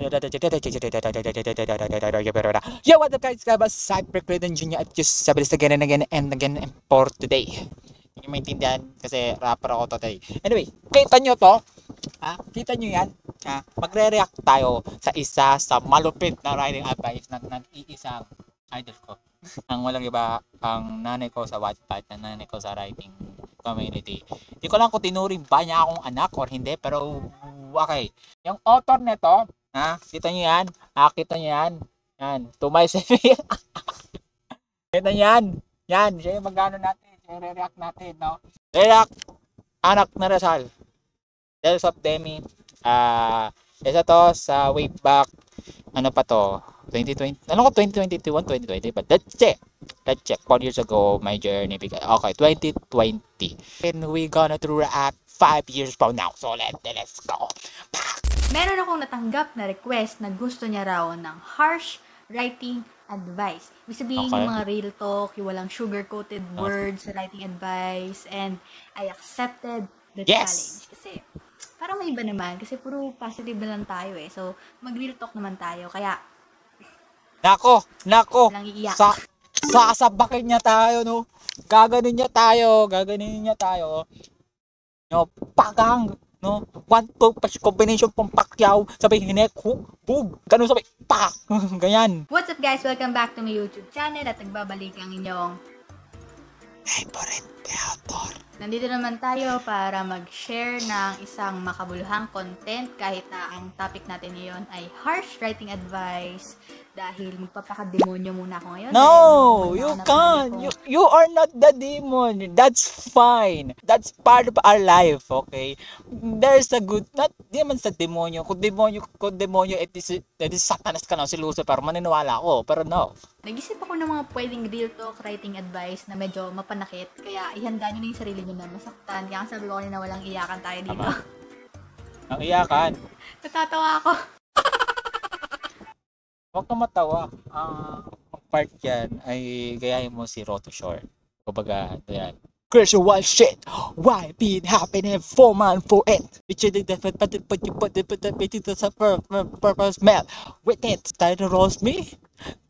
Yo, what up guys? Kaba Cyber Credon Jr. at just sabis again and again and again for today. Hindi nyo maintindihan kasi rapper ako today. Anyway, kita nyo to? Kita nyo yan? Magre-react tayo sa isa sa malupit na writing advice ng nag-iisang idol ko. Ang walang iba, ang nanay ko sa Wattpad, ang nanay ko sa writing community. Hindi ko lang kung tinuring ba niya akong anak or hindi, pero okay. Yung author nito, kita nyo yan? Kita nyo yan? Yan, to my CV. Kita nyo yan? Yan, siya yung magano natin, siya yung re-react natin, no? React, anak na Rizal. Tales of Demi. Isa to sa way back, ano pa to? 2020, ano ko 2021, 2020, but let's check. 4 years ago, my journey began. Okay, 2020. And we gonna to react 5 years from now. So let's go. Meron akong natanggap na request na gusto niya raw ng harsh writing advice. Ibig sabihin yung mga real talk, yung walang sugar-coated words sa writing advice, and I accepted the challenge. Kasi parang may iba naman, kasi puro positive na lang tayo eh. So, mag-real talk naman tayo. Kaya, Nako, walang iiyak. sasabakin niya tayo, no? Gaganin niya tayo. No, pagang, no? 1-2 combination pang Pacquiao, sabay hinek, hook, boom, ganun sabay, pak, ganyan. What's up guys? Welcome back to my YouTube channel at nagbabalik ang inyong favorite author. Nandito naman tayo para mag-share ng isang makabuluhang content kahit na ang topic natin ngayon ay harsh writing advice dahil magpapakademonyo muna ako ngayon. No, you can't. You are not the demon. That's fine. That's part of our life, okay? There's a good, not di naman sa demonyo. Kung demonyo, it is satanas ka na, si Lucifer, maniniwala ako. Pero no. Nag-isip ako ng mga pwedeng real talk writing advice na medyo mapanakit. Kaya ihanda nyo na yung sarili nyo na masaktan. Kaya sabi ko kanina walang iyakan tayo dito. Ang iyakan. Natatawa ako. Huwag ka matawa. Part yan ay gayahin mo si Roto Shore. Kumbaga, yan. Crazy wild shit. Why been happening 4 months for it? Which is the different, but you put the purpose melt with it. Try to roast me?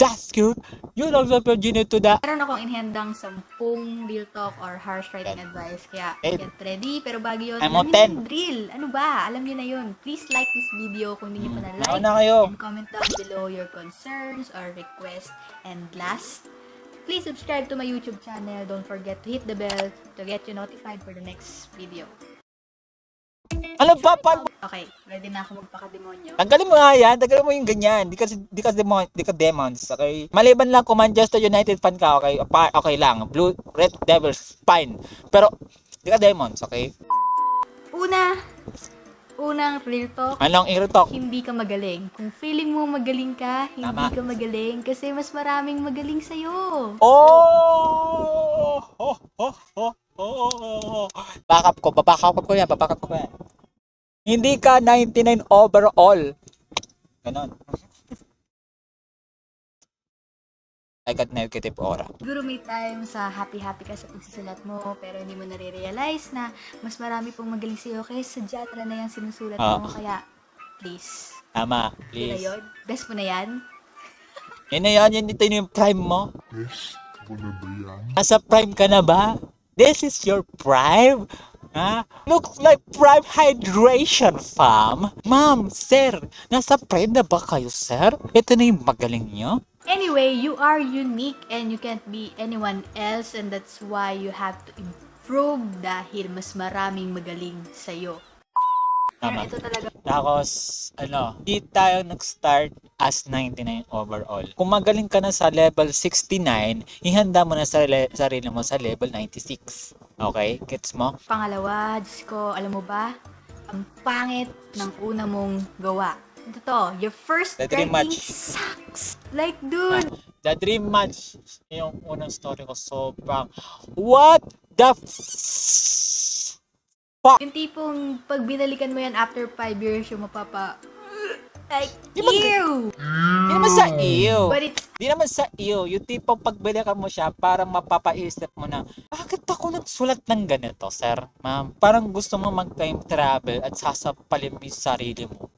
That's cute. You don't have virginity to that. Meron akong inhandang 10 real talk or harsh writing advice. Kaya get ready. Pero bago yun, alam nyo yung drill. Ano ba? Alam nyo na yun. Please like this video kung hindi nyo pa na-like. And comment down below your concerns or requests. And last, please subscribe to my YouTube channel. Don't forget to hit the bell to get you notified for the next video. Ano ba? Okay, ready na ako magpaka-demonyo. Tanggalin mo nga yan. Tanggalin mo yung ganyan. Di ka demons. Okay? Maliban lang kung Manchester United fan ka. Okay? Okay lang. Blue, Red Devils, fine. Pero, di ka demons. Okay? Unang real talk. Anong real talk? Hindi ka magaling. Kung feeling mo magaling ka, hindi ka magaling. Kasi mas maraming magaling sa'yo. Babackup ko yan. Hindi ka 99 overall. Ganon. I got negative aura. Siguro may time sa happy-happy ka sa pagsusulat mo, pero hindi mo nare-realize na mas marami pong magaling sa'yo kaysa sa genre na yung sinusulat mo. Kaya, please. Tama, please. Yun na yun? Best mo na yan? Yan na yan. Ito yung prime mo. Best mo na ba yan? Nasa prime ka na ba? This is your prime? Looks like prime hydration, fam. Ma'am, sir, nasa prime na ba kayo, sir? Ito na yung magaling nyo? Anyway, you are unique and you can't be anyone else, and that's why you have to improve dahil mas maraming magaling sa'yo. Tama. Ito talaga. Tapos, hindi tayo nag-start as 99 overall. Kung magaling ka na sa level 69, ihanda mo na sarili mo sa level 96. Okay? Gets mo? Pangalawa, Diyos ko, alam mo ba? Ang pangit ng una mong gawa. Ito, your first writing sucks. Like, dude. The dream match, yung unang story ko, sobrang, what the fuck? Yung tipong, pag binalikan mo yan after 5 years, yung like, ew! Di naman sa ew. But it's... Di naman sa ew. Yung tipong pagbalikan mo siya, parang mapapaisip mo na, bakit ako nagsulat ng ganito, sir? Ma'am, parang gusto mo mag-time travel at sasapalin mo yung sarili mo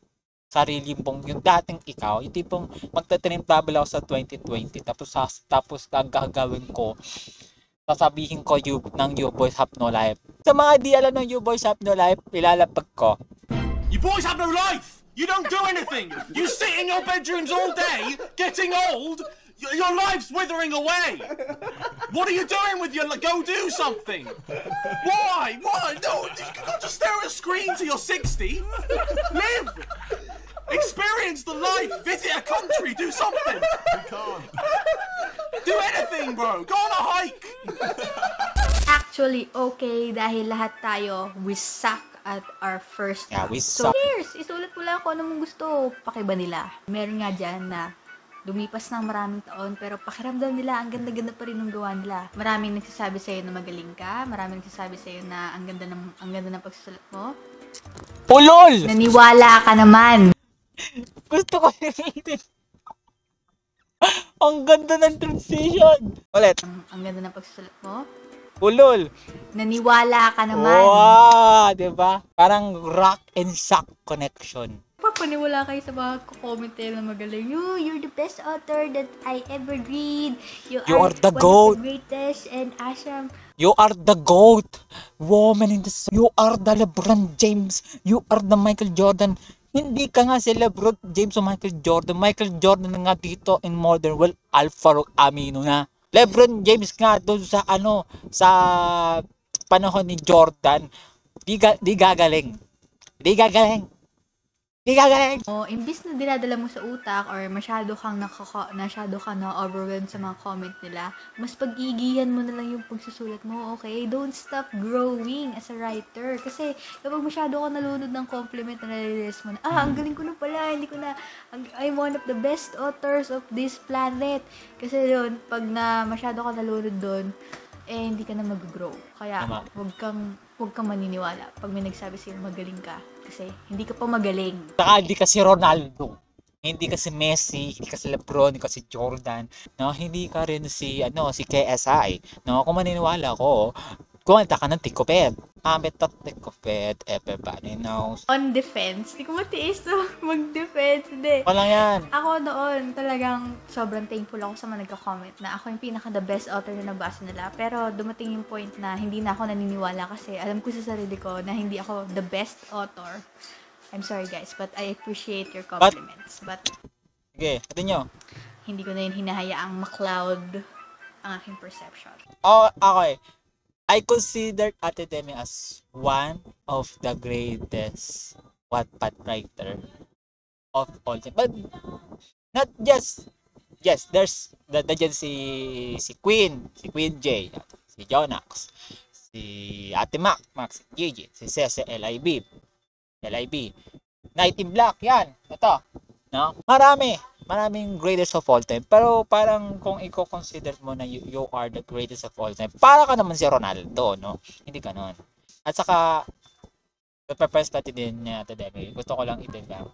sarili mong, yung dating ikaw, yung tipong magta-time travel ako sa 2020, tapos ang gagawin ko, sasabihin ko ng You Boys Have No Life. Sa mga di alam ng You Boys Have No Life, ilalapag ko. You boys have no life! You don't do anything! You sit in your bedrooms all day, getting old, your life's withering away! What are you doing with your life? Go do something! Why? Why? No, you can't just stare at a screen till you're 60! Live! Experience the life! Visit a country! Do something! I can't. Do anything, bro! Go on a hike! Actually, okay, dahil lahat tayo, we suck at our first Yeah, we So, suck. cheers! Isulat mo lang kung ano mong gusto. Pakiba nila. Meron nga dyan na lumipas ng maraming taon, pero pakiramdam nila, ang ganda-ganda pa rin ng gawa nila. Maraming nagsasabi sa'yo na magaling ka. Maraming nagsasabi sa'yo na ang ganda ng pagsusulat mo. Pulol! Naniwala ka naman. Gusto ko yun. Ang ganda ng transition. Ulit. Ang ganda ng pagsusulat mo. Pulol. Naniwala ka naman. Wow, diba? Parang rock and shock connection. Papaniwala kayo sa mga comment na magaling. You're the best author that I ever read. You are the one GOAT. of the greatest and awesome. You are the GOAT. Woman in the sun. You are the LeBron James. You are the Michael Jordan. Hindi ka nga si LeBron James o Michael Jordan. Michael Jordan na nga dito in modern world. Alfaro Amino na. LeBron James nga doon sa sa panahon ni Jordan. Di gagaling. Di gagaling. Imbis na dinadala mo sa utak or masyado kang na-overwhelmed sa mga comment nila, mas pag-iigihan mo na lang yung pagsusulat mo, okay? Don't stop growing as a writer. Kasi kapag masyado ka nalunod ng compliment na nare-realize mo na, ang galing ko na pala, I'm one of the best authors of this planet. Kasi doon, pag masyado ka nalunod doon, hindi ka na mag-grow. Kaya, huwag kang maniniwala pag may nagsabi sa'yo magaling ka. Kasi hindi ka pa magaling. Saka hindi ka si Ronaldo. Hindi ka si Messi, hindi ka si LeBron, hindi ka si Jordan. No, hindi ka rin si KSI. No, kung maniniwala ko, kumanta ka ng Tikoped. Betot Tikoped, everybody knows. On defense, hindi ko matiis to mag-defense. Hindi. Walang yan. Ako noon, talagang sobrang thankful ako sa mga nagka-comment na ako yung pinaka-the best author na nabasa nila. Pero dumating yung point na hindi na ako naniniwala kasi alam ko sa sarili ko na hindi ako the best author. I'm sorry guys, but I appreciate your compliments. But Sige, ito nyo. hindi ko na yun hinahayaang ma-cloud ang aking perception. Okay. I consider Ate Demi as one of the greatest Wattpad writer of all time. But not just, yes, there's nandiyan si Queen J, si Jonax, si Ate Max Gigi, si Cese LIB, Night in Black, yan, ito, no? Maraming greatest of all time. Pero parang kung i-consider mo na you are the greatest of all time, para ka naman si Ronaldo, no? Hindi ganon. At saka, purpose din niya today. Gusto ko lang i-debunk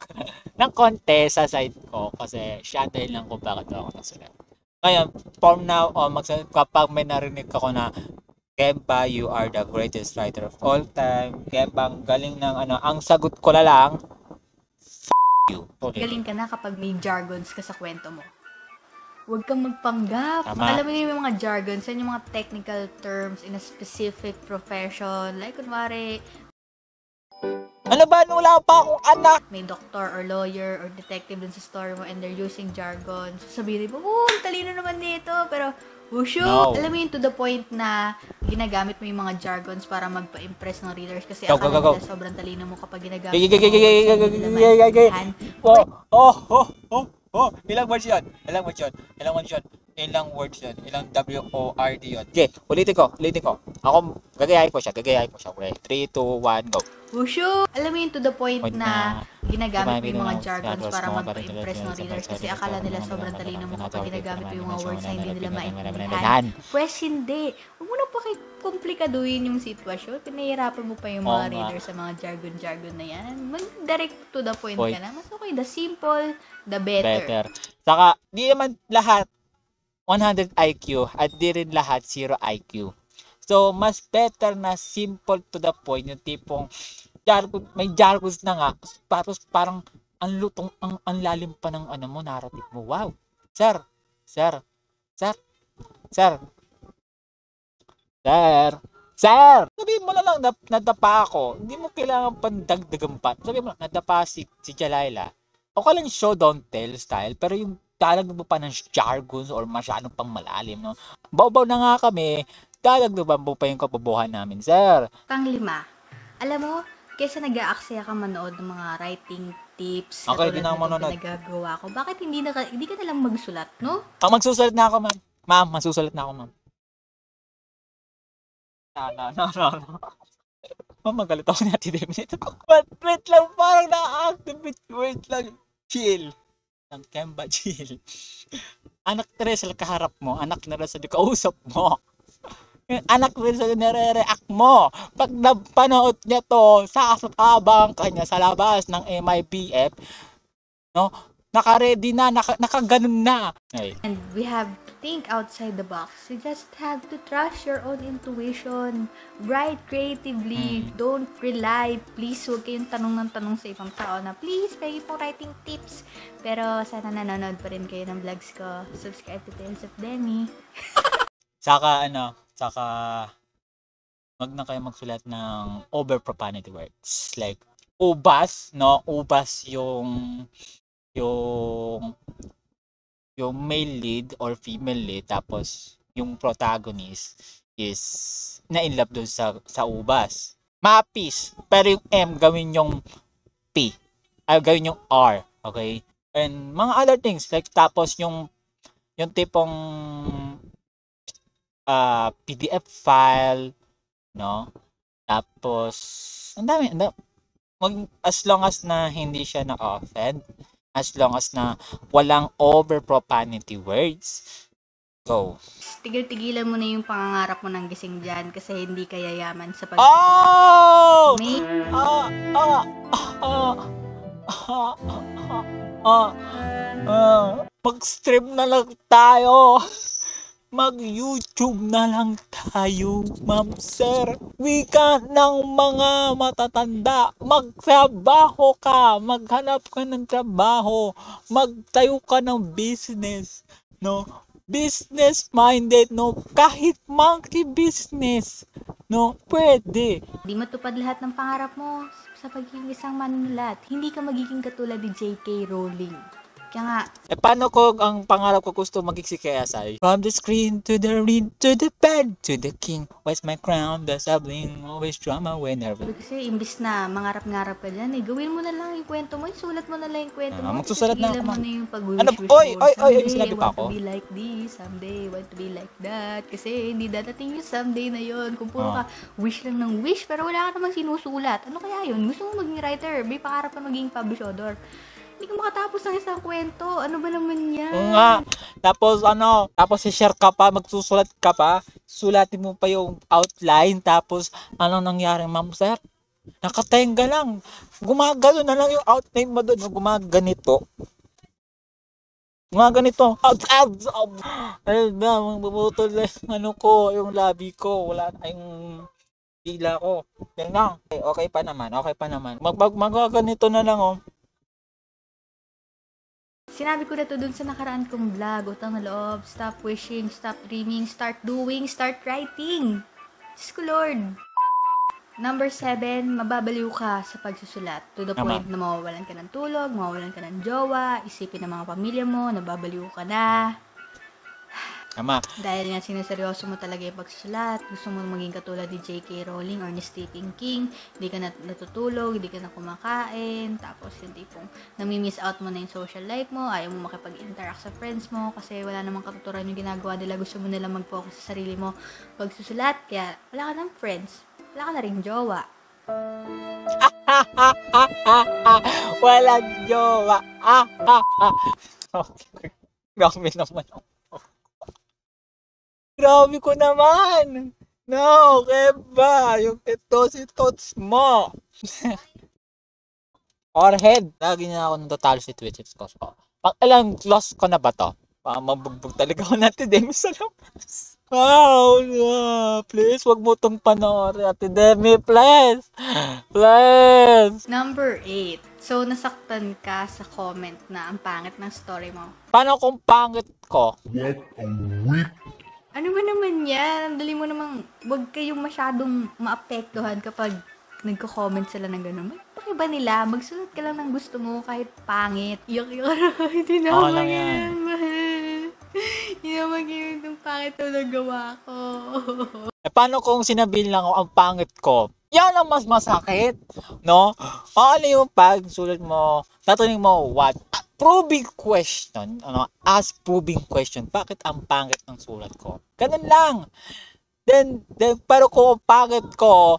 ng konti sa side ko kasi siya dahil lang kung bakit ako nagsulat. Ngayon, from now on, kapag may narinig ako na Kemba, you are the greatest writer of all time. Kemba, galing ng ang sagot ko na lang, you. Okay. Galing ka na kapag may jargons ka sa kwento mo. Huwag kang magpanggap. Tama. Alam mo yung mga jargons, yan yung mga technical terms in a specific profession. Like, kunwari, Ano ba? Wala pa akong anak. may doctor or lawyer or detective dun sa story mo and they're using jargon. Sasabihin mo, ang talino naman nito. Pero, wushu! No. Alam mo yun to the point na ginagamit mo yung mga jargons para magpa-impress ng readers kasi Go, akala go. nila sobrang talino mo kapag ginagamit Gay, mo gay, gay, gay, yung gay, words na gay, hindi nila gay, gay, gay. maintindihan. Ilang words yun? Ilang WORD yun? Okay, ulitin ko. Ako, gagayahin ko siya. Okay, 3, 2, 1, go. Wushu! Alam mo yun to the point Point na ginagamit mo yung mga na- jargons na- para na- magpa-impress ng readers kasi akala nila sobrang talino mo kapag ginagamit mo yung mga words na hindi nila maintindihan. maintindihan. Pwes hindi. Huwag mo na pakikomplikatuhin yung sitwasyon. Pinahirapan mo pa yung mga Oo nga. readers sa mga jargon na yan. Mag-direct to the point Point. ka na. Mas okay, the simple, the better. Saka, di naman lahat 100 IQ at di rin lahat 0 IQ. So, mas better na simple to the point, yung tipong may jargons na nga, tapos parang ang lutong, ang lalim pa ng ano mo, narrative mo. Wow. Sir, sir, sir, sir, sir, sir. Sabihin mo na lang na nadapa ako. Hindi mo kailangan pandagdagan pa. Sabihin mo lang, nadapa si Jalayla. Okay lang show don't tell style, pero yung dalag mo pa ng jargons or masyadong pang malalim, no? Baw-baw na nga kami, dalag mo pa yung kapabuhan namin, sir. Pang-5, alam mo, kaysa nag-aaksaya ka manood ng mga writing tips, Okay, katulad di na ako ng manonood. nagagawa ko, bakit hindi ka na lang magsulat, no? Magsusulat na ako, ma'am. Ma'am, magsusulat na ako, ma'am. No. Ma'am, magalit ako ni Ate Demi nito. But wait lang, parang na-activate. Wait lang. Chill. Ng Kemba, chill. Anak na rin sa kaharap mo. Anak na rin sa kausap mo. Anak na rin sa nire-react mo. Pag napanood niya to, sasabang kanya sa labas ng MIBF, no? Naka-ready na, nakaganon na. Hey. And we have to think outside the box. You just have to trust your own intuition. Write creatively. Don't rely. Please, huwag kayong tanong ng tanong sa ibang tao na, please, pwede po writing tips. Pero sana nanonood pa rin kayo ng vlogs ko. Subscribe to Tales of Demi. Saka, wag na kayo magsulat ng over profanity words. Like, ubas, no? Ubas yung male lead or female lead, tapos yung protagonist is na in love doon sa ubas. Mapis, pero yung M gawin yung P, ay gawin yung R, okay? And mga other things like, tapos yung tipong PDF file, no? Tapos ang dami, as long as na hindi siya na-offend, as long as na walang over profanity words, go. Tigil-tigilan mo na yung pangangarap mo ng gising dyan kasi hindi ka yayaman sa pag... Oh! May... Mag-stream na lang tayo. Mag-YouTube na lang tayo, ma'am, sir. Wika ng mga matatanda. Magtrabaho ka. Maghanap ka ng trabaho. Magtayo ka ng business. No? Business-minded, no? Kahit monkey business. No? Pwede. Di matupad lahat ng pangarap mo sa pagiging isang manunulat. Hindi ka magiging katulad ni J.K. Rowling. Kaya nga, Paano ko ang pangarap ko gusto maging si Kayasay? From the screen to the ring to the bed to the king. Where's my crown? The sabling always drama whenever. kasi imbis na mangarap-ngarap ka dyan, gawin mo na lang yung kwento mo, isulat mo na lang yung kwento mo. Magsusulat na ako, Tigilan mo ma'am. na yung Ano? pag-wish-wish Oy, mo. oy, Someday, sinabi pa want ako? to be like this. Someday, want to be like that. Kasi hindi dadating yung someday na yun. Kung puro ka wish lang ng wish, pero wala ka namang sinusulat. Ano kaya yun? Gusto mo maging writer, may pangarap ka maging publisher. Hindi ka makatapos ng isang kwento. Ano ba naman yan? Oo nga. Tapos i-share ka pa, magsusulat ka pa. Sulatin mo pa yung outline. Tapos, ano nangyari, ma'am, sir? Nakatenga lang. Gumagano na lang yung outline mo doon. Gumaganito. Ayun na, mabubutol na yung ano ko, yung labi ko. Wala na yung dila ko. Yan lang. Okay pa naman. Magaganito na lang, oh. Sinabi ko na to dun sa nakaraan kong vlog, utang na loob, stop wishing, stop dreaming, start doing, start writing. Diyos ko Lord. Number 7, mababaliw ka sa pagsusulat. To the point na mawawalan ka ng tulog, mawawalan ka ng jowa, isipin ng mga pamilya mo, nababaliw ka na. Tama. Dahil nga sineseryoso mo talaga yung pagsusulat, gusto mo maging katulad ni J.K. Rowling or ni Stephen King, hindi ka natutulog, hindi ka na kumakain, tapos yung tipong nami-miss out mo na yung social life mo, ayaw mo makipag-interact sa friends mo kasi wala namang katuturan yung ginagawa nila, gusto mo nila mag-focus sa sarili mo pagsusulat, kaya wala ka ng friends, wala ka na rin jowa. Walang jowa. Grabe naman ako. Grabe ko naman. No, Keba. Yung si tots mo. Or head. Lagi na ako natalo si Twitch. Pag alam, lost ko na ba to? Mabugbog talaga ako natin Demi sa labas. Wow, please, wag mo itong panoorin. Ate Demi, please. Please. Number 8. So, nasaktan ka sa comment na ang pangit ng story mo. Paano kung pangit ko? What a weak Ano ba naman yan? Ang dali mo namang, wag kayong masyadong maapektuhan kapag nagko-comment sila ng gano'n. Pakiba nila, magsulat ka lang ng gusto mo kahit pangit. Iyak-iyak, hindi naman lang yan. Hindi naman yun yung pangit na nagawa ko. Paano kung sinabihin lang ako ang pangit ko? Yan ang mas masakit, no? Ano yung pag sulat mo, tatanungin mo, what? Proving question, ask proving question, bakit ang pangit ng sulat ko? Ganun lang. Then pero kung pangit ko,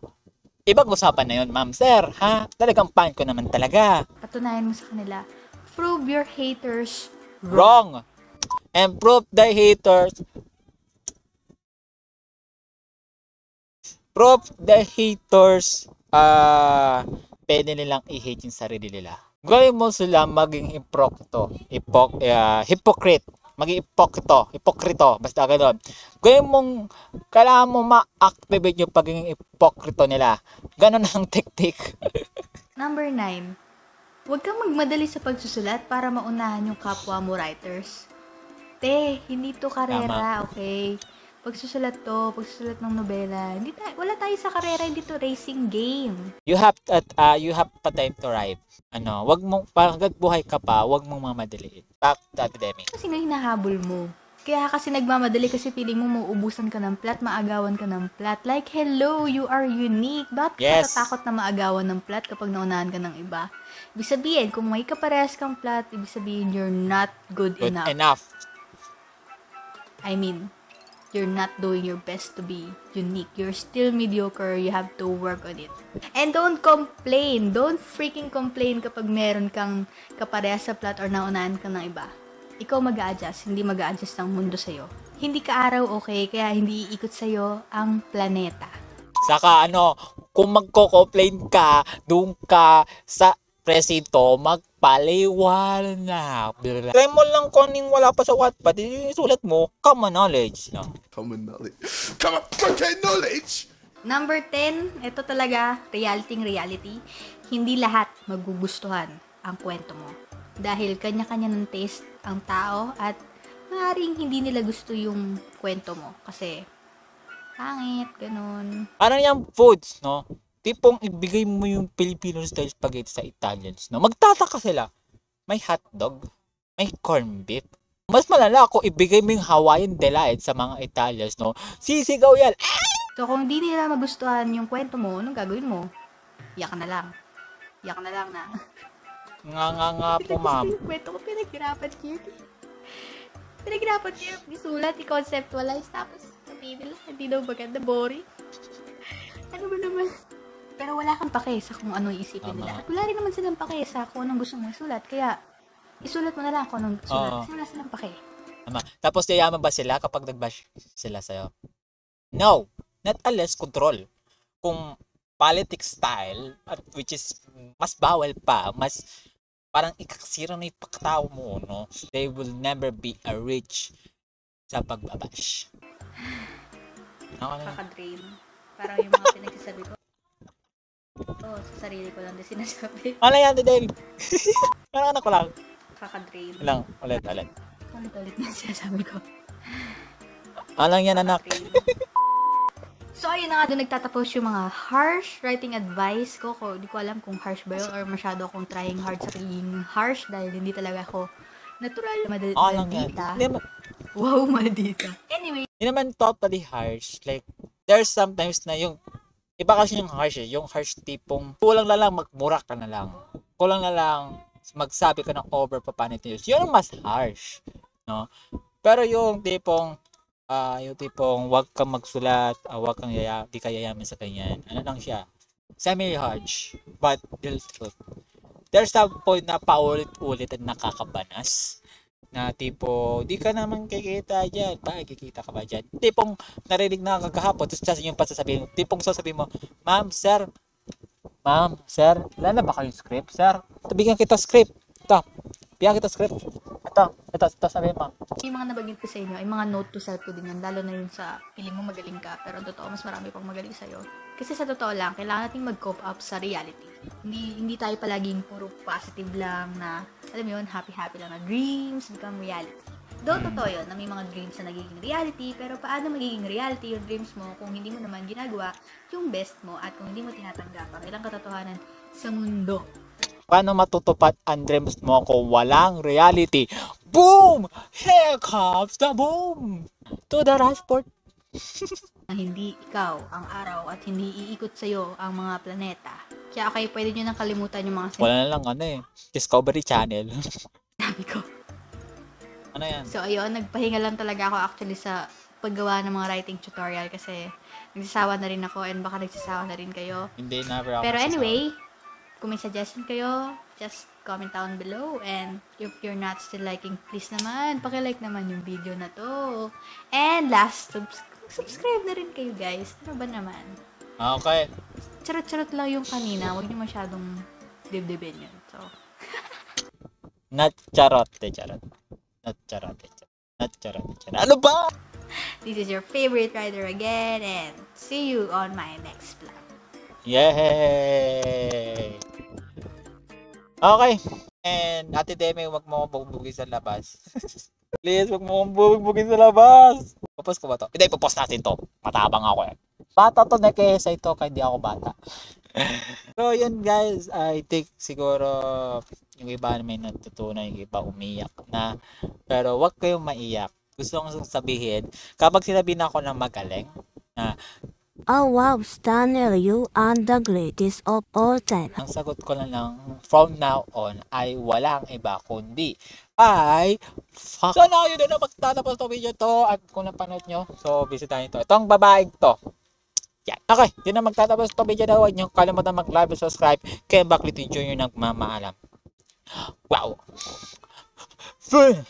ibang usapan na yun, ma'am, sir, ha? Talagang pangit ko naman talaga. Patunayan mo sa kanila, prove your haters Wrong. And prove the haters pwede nilang i-hate yung sarili nila. Gawin mo sila maging hypocrite. Maging hipokrito, basta gano'n. Gawin mong, kailangan mo ma-activate yung pagiging hipokrito nila. Ganon ang technique. Number 9. Huwag kang magmadali sa pagsusulat para maunahan yung kapwa mo writers. Hindi to karera, okay? Pagsusulat ng nobela. Wala tayo sa karera, hindi to racing game. You have pa time to write. Wag mong, pagkat buhay ka pa, wag mong mamadaliin. Back to academic. Kasi nga hinahabol mo. Kaya kasi nagmamadali kasi feeling mo mauubusan ka ng plot, maagawan ka ng plot. Like, hello, you are unique. Bakit ka natatakot na maagawan ng plot kapag naunahan ka ng iba? Ibig sabihin, kung may kaparehas kang plot, ibig sabihin, you're not good enough. I mean, you're not doing your best to be unique. You're still mediocre. You have to work on it. And don't complain. Don't freaking complain kapag meron kang kaparehas sa plot or naunahan ka ng iba. Ikaw mag-a-adjust, hindi mag-a-adjust ang mundo sa'yo. Hindi ka araw, okay? Kaya hindi iikot sa'yo ang planeta. Saka kung magko-complain ka, doon ka sa presinto, magpaliwanag. Try mo lang kunin wala pa sa Wattpad, isulat mo, common knowledge. No? common knowledge. Come on, fucking knowledge! Number 10, ito talaga, reality. Hindi lahat magugustuhan ang kwento mo. Dahil kanya-kanya ng taste ang tao at maaaring hindi nila gusto yung kwento mo. Kasi, pangit, ganun. Parang yung foods, no? Tipong ibigay mo yung Filipino style spaghetti sa Italians, no? Magtataka sila. May hotdog, may corned beef. Mas malala ako ibigay mo yung Hawaiian delight sa mga Italians, no? Sisigaw yan. So, kung hindi nila magustuhan yung kwento mo, anong gagawin mo? Iyak ka na lang. Iyak ka na lang na. Nga po, ma'am. Yung kwento ko, pinaghirapan ko yun. Isulat, i-conceptualize, tapos sabihin nila, hindi daw maganda, boring. Ano ba naman? Pero wala kang pake sa kung ano iisipin nila. At wala rin naman silang pake sa kung anong gusto mong isulat. Kaya, isulat mo na lang kung anong sulat. Kasi wala silang pake. Tama. Tapos, yayaman ba sila kapag nag-bash sila sa'yo? No. Not unless control. Kung politics style, which is mas bawal pa, mas parang ikakasira na yung pagkatao mo, no? They will never be a rich sa pagbabash. Kaka-drain. Parang yung mga pinagsasabi ko. Sa sarili ko lang din sinasabi. Ano yan, David? Parang anak ko lang. Kaka-drain. Lang, ulit. Ulit na sinasabi ko. Alang yan, anak. So, ayun na nga doon nagtatapos yung mga harsh writing advice ko. Di ko alam kung harsh ba yun or masyado akong trying hard sa pagiging harsh dahil hindi talaga ako natural maldita. Wow, maldita. Anyway. Hindi naman totally harsh. Like, there's sometimes na yung iba kasi yung harsh yung harsh tipong kulang na lang magmura ka na lang. Kulang na lang magsabi ka ng over papanit news. Yun ang mas harsh, no? Pero yung tipong wag kang magsulat, wag kang di ka yayaman sa ganyan. Ano lang siya? Semi-harsh, but real truth. There's a point na paulit-ulit at nakakabanas. Na tipo, di ka naman kikita dyan. Kikita ka ba dyan? Tipong narinig na kagahapon, tapos yung pasasabihin, tipong sasabihin mo, Ma'am, sir, wala na ba kayong script, sir? Bigyan kita script. Ito. Bigyan kita script. Ito, sabihin mo. Yung mga nabanggit ko sa inyo, ay mga note to self ko din yan. Lalo na yun sa piling mo magaling ka. Pero totoo, mas marami pang magaling sa'yo. Kasi sa totoo lang, kailangan natin mag-cope up sa reality. Hindi tayo palaging puro positive lang na, alam mo yun, happy-happy lang na dreams become reality. Though totoo yun, na may mga dreams na nagiging reality, pero paano magiging reality yung dreams mo kung hindi mo naman ginagawa yung best mo at kung hindi mo tinatanggap ang ilang katotohanan sa mundo. Paano matutupad ang dreams mo kung walang reality? Boom! Here comes the boom! To the dashboard. Hindi ikaw ang araw at hindi iikot sa'yo ang mga planeta. Kaya okay, pwede nyo nang kalimutan yung mga Wala na lang Discovery Channel. sinabi ko. Ano yan? So ayun, nagpahinga lang talaga ako actually sa paggawa ng mga writing tutorial kasi nagsasawa na rin ako and baka nagsasawa na rin kayo. Hindi, never ako. Pero anyway, kung may suggestion kayo, just comment down below. And if you're not still liking, please naman, pakilike naman yung video na to. And last, subscribe na rin kayo guys. Ano ba naman? Okay. Charot-charot lang yung kanina. Huwag niyo masyadong dibdibin yun. So, Not charot. Not charot. Ano ba? this is your favorite writer again. And see you on my next vlog. Yay! Okay. And Ate Demi, wag mo akong bugbugin sa labas. Please, wag mo akong bugbugin sa labas. Popost ko ba to? Hindi, popost natin to. Matabang ako eh. Bata to, nakesa ito, kaya hindi ako bata. So, yun guys. I think siguro yung iba may natutunan, yung iba umiyak na. Pero wag kayong maiyak. Gusto kong sabihin, kapag sinabi na ako ng magaling, na Oh wow, Stanley, you are the greatest of all time. ang sagot ko na lang from now on ay walang iba kundi ay fuck. So now yun na magtatapos to video to at kung napanood nyo, so bisitahin to. Itong babaeng to. Yan. Okay, yun na magtatapos to video na. Huwag nyo kalimutan mag-like and subscribe. Kaya Backlit Junior nagmamaalam. Wow. Fun.